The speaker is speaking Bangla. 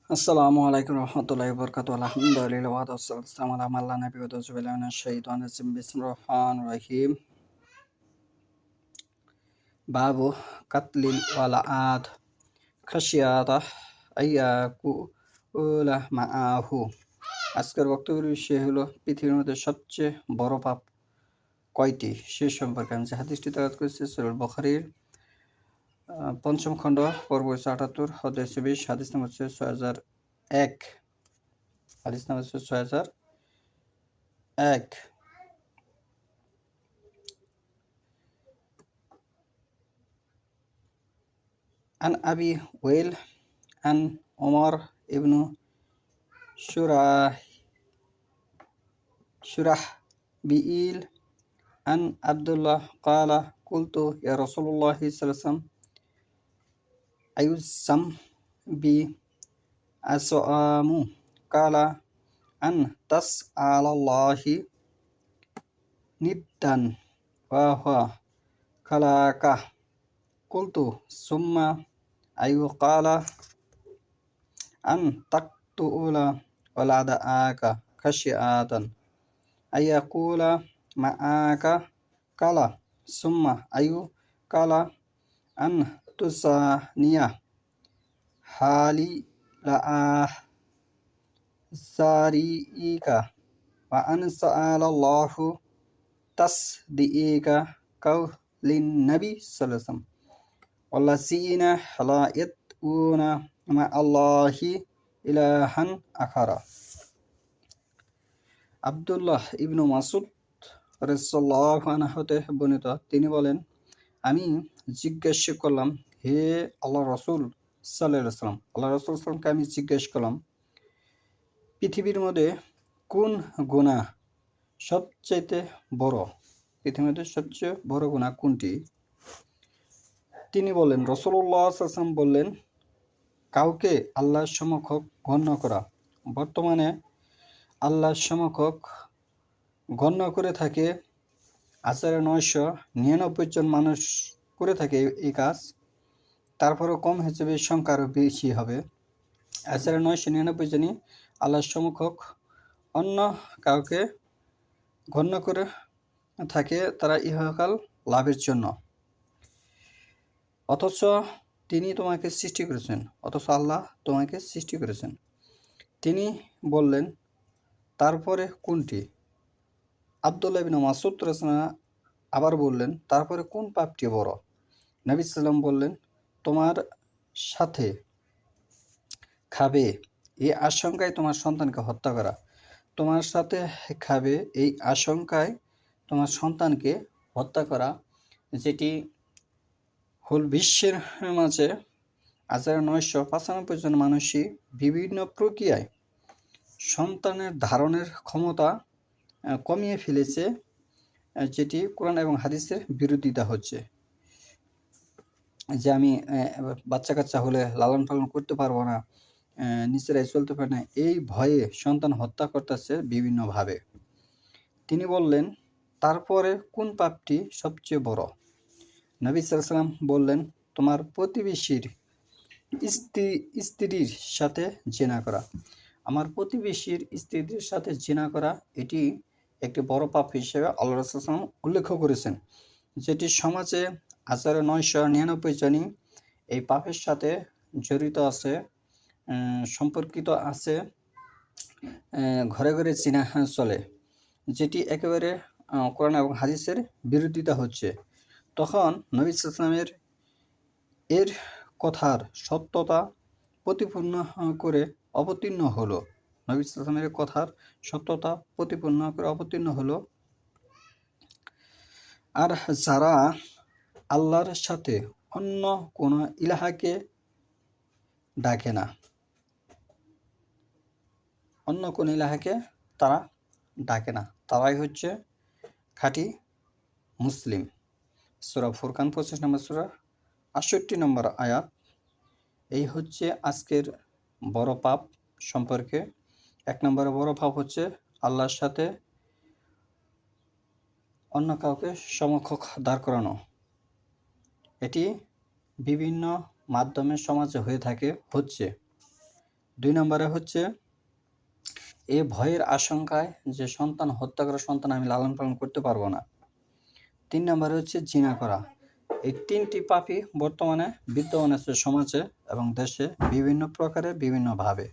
আসসালামু আলাইকুম রহমতুল্লাহি ওয়া বারাকাতুহু আলহামদুলিল্লাহ ওয়া আসসালামু আলা মান লা নাবিয়্যা বা'দাহু বিল্লাহি মিনাশ শাইতানির রাজিম বিসমিল্লাহির রহমানির রহিম বাবু কাতলিল ওয়ালাআদ খাশিয়াতা আইয়াকুলা মাআহু। আজকের বক্তব্যের বিষয় হলো পৃথিবীর মধ্যে সবচেয়ে বড় পাপ কয়টি সে সম্পর্কে আমি যে হাদিসটি তেলাওয়াত করেছি সূরা বুখারীর পঞ্চম খণ্ড পর্ব ৭৮ অধ্যায় ২৬ হাদিস নম্বর হচ্ছে ৬০০১ হাদিস নম্বর হচ্ছে ৬০০১ عن أبي ويل عن عمر ابن شرحبيل عن عبد الله قال قلت يا رسول الله صلى الله عليه وسلم أيسم بي أصوم قال أن تسأل الله ندا وهو خلقك قلت ثم أي قال أن تقتل ولدك خشية أن يقول معك قال ثم أي قال أن تزاني حالي لا زاريك وأن سأل الله تصديق قول النبي صلى الله عليه وسلم والذين لا يدعون مع الله إلها آخر। আব্দুল্লাহ ইবনু মাসউদ রাদিয়াল্লাহু আনহু হতে বর্ণিত, তিনি বলেন, আমি জিজ্ঞাসা করলাম, হে আল্লাহ রাসূল সাল্লাল্লাহু আলাইহি ওয়াসাল্লাম, আল্লাহ রাসূল সাল্লাল্লাহু আলাইহি ওয়াসাল্লামকে আমি জিজ্ঞাসা করলাম, পৃথিবীর মধ্যে কোন গুনাহ সবচাইতে বড়? পৃথিবীর মধ্যে সবচেয়ে বড় গুনাহ কোনটি? তিনি বললেন, রাসূলুল্লাহ সাল্লাল্লাহু আলাইহি ওয়াসাল্লাম বললেন, কাউকে আল্লাহর সমকক্ষ গণ্য করা। বর্তমানে আল্লাহর সমকক্ষ গণ্য করে থাকে ৯৯৯ জন মানুষ করে থাকে এই কাজ। তারপরেও কম হিসেবে সংখ্যা আরও বেশি হবে। ৯৯৯ জনই আল্লাহর সমকক্ষ অন্য কাউকে গণ্য করে থাকে, তারা ইহকাল লাভের জন্য। অথচ তিনি তোমাকে সৃষ্টি করেছেন, অথচ আল্লাহ তোমাকে সৃষ্টি করেছেন। তিনি বললেন, তারপরে কোনটি? আব্দুল্লাহ ইবনে মাসউদ রাদিয়াল্লাহু আবার বললেন, তারপরে কোন পাপটি বড়? নবী সাল্লাল্লাহু বললেন, তোমার সাথে খাবে এই আশঙ্কায় তোমার সন্তানকে হত্যা করা। তোমার সাথে খাবে এই আশঙ্কায় তোমার সন্তানকে হত্যা করা, যেটি হোল বিশ্বের মাঝে ৯৯৯ জন মানুষই বিভিন্ন প্রক্রিয়ায় সন্তানের ধারণের ক্ষমতা কমিয়ে ফেলেছে, যেটি কোরআন এবং হাদিসের বিরোধিতা হচ্ছে। যে আমি বাচ্চা কাচ্চা হলে লালন পালন করতে পারবো না, নিজেরাই চলতে পারে না, এই ভয়ে সন্তান হত্যা করতেছে বিভিন্নভাবে। তিনি বললেন, তারপরে কোন পাপটি সবচেয়ে বড়? নবী সাল্লাল্লাহু আলাইহি ওয়াসাল্লাম বললেন, তোমার প্রতিবেশীর স্ত্রীর সাথে জিনা করা। আমার প্রতিবেশীর স্ত্রীদের সাথে জিনা করা, এটি একটি বড় পাপ হিসেবে আল্লাহ রাসূল সাল্লাল্লাহু আলাইহি ওয়াসাল্লাম উল্লেখ করেছেন, যেটি সমাজে ৯৯৯ জনই এই পাপের সাথে জড়িত আছে, সম্পর্কিত আছে, ঘরে ঘরে জিনা চলে, যেটি একেবারে কোরআন এবং হাদিসের বিরোধিতা হচ্ছে। তখন নবী সাল্লাল্লাহু আলাইহি ওয়াসাল্লামের এর কথার সত্যতা প্রতিপন্ন করে অবতীর্ণ হলো। নবী সাল্লাল্লাহু আলাইহি ওয়াসাল্লামের কথার সত্যতা প্রতিপন্ন করে অবতীর্ণ হলো, আর যারা আল্লাহর সাথে অন্য কোনো ইলাহাকে ডাকে না, অন্য কোনো ইলাহাকে তারা ডাকে না, তারাই হচ্ছে খাঁটি মুসলিম। সূরা ফুরকান ২৫ নম্বর সূরা ৬৮ নম্বর আয়াত। এই হচ্ছে আজকের বড় পাপ সম্পর্কে। ১ নম্বরে বড় পাপ হচ্ছে আল্লাহর সাথে অন্য কাউকে সমকক্ষ দাঁড় করানো। এটি বিভিন্ন মাধ্যমে সমাজে হয়ে থাকে, হচ্ছে। 2 নম্বরে হচ্ছে এই ভয়ের আশঙ্কায় যে সন্তান হত্যা করা সন্তান আমি লালন পালন করতে পারবো না। 3 নম্বরে হচ্ছে জিনা করা। এই 3টি পাপই বর্তমানে বিদ্যমান আছে সমাজে এবং দেশে বিভিন্ন প্রকারে বিভিন্নভাবে।